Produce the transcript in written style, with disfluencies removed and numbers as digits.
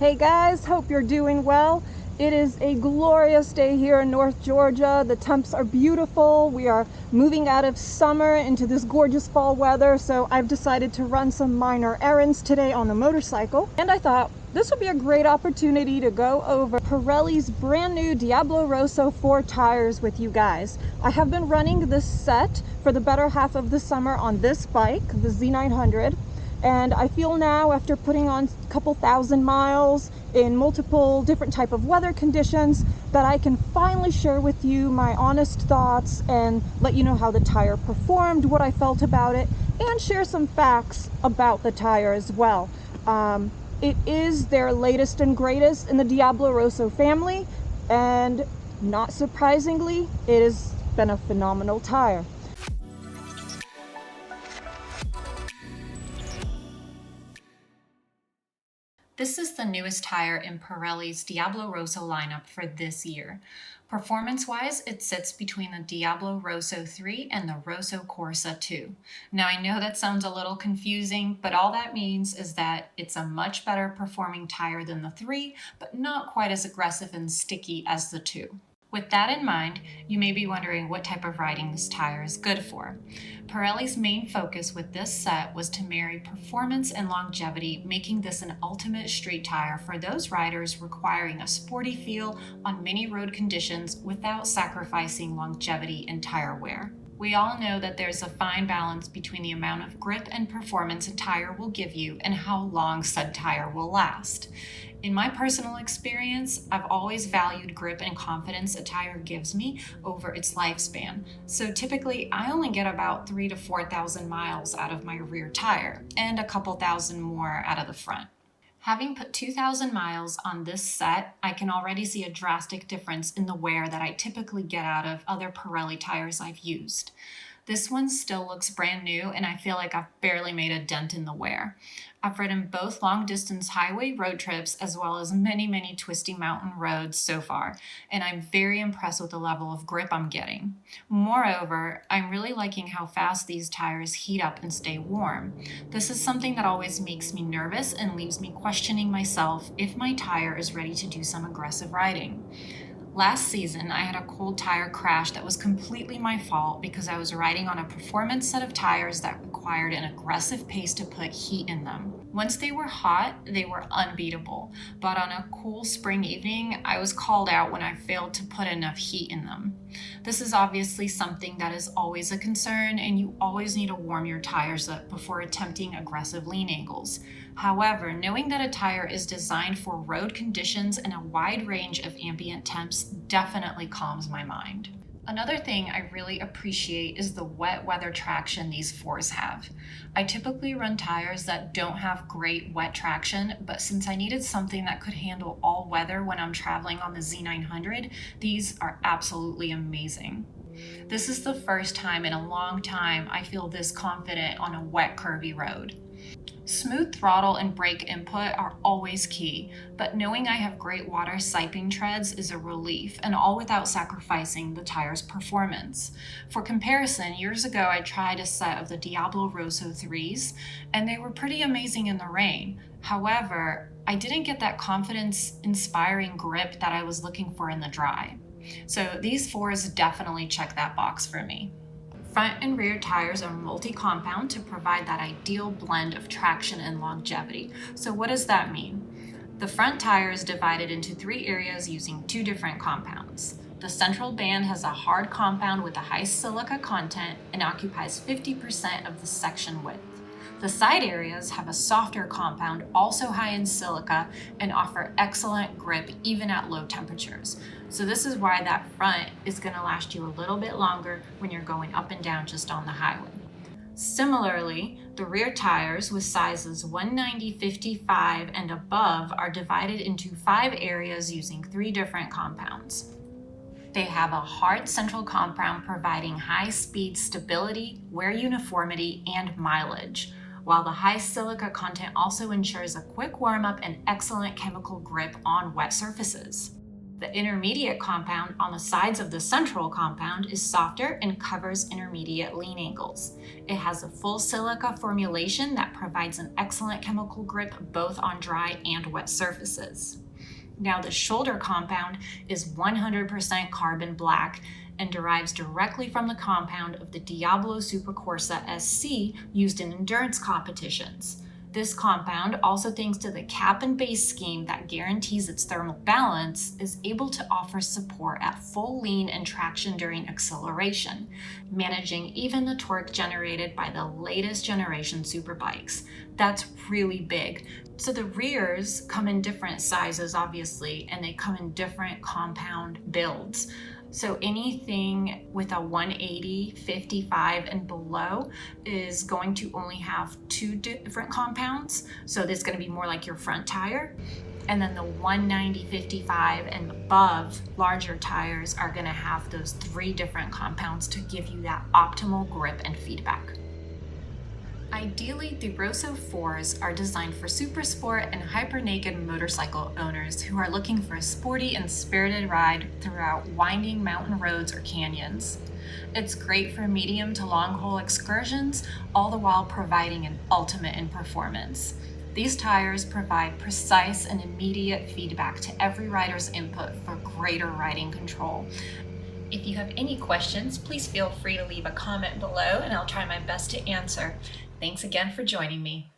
Hey guys, hope you're doing well. It is a glorious day here in North Georgia. The temps are beautiful. We are moving out of summer into this gorgeous fall weather, so I've decided to run some minor errands today on the motorcycle. And I thought this would be a great opportunity to go over Pirelli's brand new Diablo Rosso 4 tires with you guys. I have been running this set for the better half of the summer on this bike, the Z900. And I feel now, after putting on a couple thousand miles in multiple different type of weather conditions, that I can finally share with you my honest thoughts and let you know how the tire performed, what I felt about it, and share some facts about the tire as well. It is their latest and greatest in the Diablo Rosso family, and not surprisingly, it has been a phenomenal tire. This is the newest tire in Pirelli's Diablo Rosso lineup for this year. Performance-wise, it sits between the Diablo Rosso 3 and the Rosso Corsa 2. Now I know that sounds a little confusing, but all that means is that it's a much better performing tire than the 3, but not quite as aggressive and sticky as the 2. With that in mind, you may be wondering what type of riding this tire is good for. Pirelli's main focus with this set was to marry performance and longevity, making this an ultimate street tire for those riders requiring a sporty feel on many road conditions without sacrificing longevity and tire wear. We all know that there's a fine balance between the amount of grip and performance a tire will give you and how long said tire will last. In my personal experience, I've always valued grip and confidence a tire gives me over its lifespan. So typically, I only get about 3,000 to 4,000 miles out of my rear tire and a couple thousand more out of the front. Having put 2,000 miles on this set, I can already see a drastic difference in the wear that I typically get out of other Pirelli tires I've used. This one still looks brand new, and I feel like I've barely made a dent in the wear. I've ridden both long-distance highway road trips as well as many twisty mountain roads so far, and I'm very impressed with the level of grip I'm getting. Moreover, I'm really liking how fast these tires heat up and stay warm. This is something that always makes me nervous and leaves me questioning myself if my tire is ready to do some aggressive riding. Last season, I had a cold tire crash that was completely my fault because I was riding on a performance set of tires that required an aggressive pace to put heat in them. Once they were hot, they were unbeatable, but on a cool spring evening, I was called out when I failed to put enough heat in them. This is obviously something that is always a concern, and you always need to warm your tires up before attempting aggressive lean angles. However, knowing that a tire is designed for road conditions and a wide range of ambient temps definitely calms my mind. Another thing I really appreciate is the wet weather traction these fours have. I typically run tires that don't have great wet traction, but since I needed something that could handle all weather when I'm traveling on the Z900, these are absolutely amazing. This is the first time in a long time I feel this confident on a wet, curvy road. Smooth throttle and brake input are always key, but knowing I have great water siping treads is a relief, and all without sacrificing the tire's performance. For comparison, years ago I tried a set of the Diablo Rosso 3s, and they were pretty amazing in the rain. However, I didn't get that confidence-inspiring grip that I was looking for in the dry. So these fours definitely check that box for me. Front and rear tires are multi-compound to provide that ideal blend of traction and longevity. So what does that mean? The front tire is divided into 3 areas using 2 different compounds. The central band has a hard compound with a high silica content and occupies 50% of the section width. The side areas have a softer compound, also high in silica, and offer excellent grip even at low temperatures. So this is why that front is going to last you a little bit longer when you're going up and down just on the highway. Similarly, the rear tires with sizes 190, 55, and above are divided into 5 areas using 3 different compounds. They have a hard central compound providing high speed stability, wear uniformity, and mileage, while the high silica content also ensures a quick warm-up and excellent chemical grip on wet surfaces. The intermediate compound on the sides of the central compound is softer and covers intermediate lean angles. It has a full silica formulation that provides an excellent chemical grip both on dry and wet surfaces. Now, the shoulder compound is 100% carbon black and derives directly from the compound of the Diablo Super Corsa SC used in endurance competitions. This compound, also thanks to the cap and base scheme that guarantees its thermal balance, is able to offer support at full lean and traction during acceleration, managing even the torque generated by the latest generation superbikes. That's really big. So the rears come in different sizes, obviously, and they come in different compound builds. So anything with a 180, 55 and below is going to only have 2 different compounds. So this is going to be more like your front tire. And then the 190, 55 and above larger tires are going to have those 3 different compounds to give you that optimal grip and feedback. Ideally, the Rosso 4s are designed for super sport and hyper-naked motorcycle owners who are looking for a sporty and spirited ride throughout winding mountain roads or canyons. It's great for medium to long-haul excursions, all the while providing an ultimate in performance. These tires provide precise and immediate feedback to every rider's input for greater riding control. If you have any questions, please feel free to leave a comment below and I'll try my best to answer. Thanks again for joining me.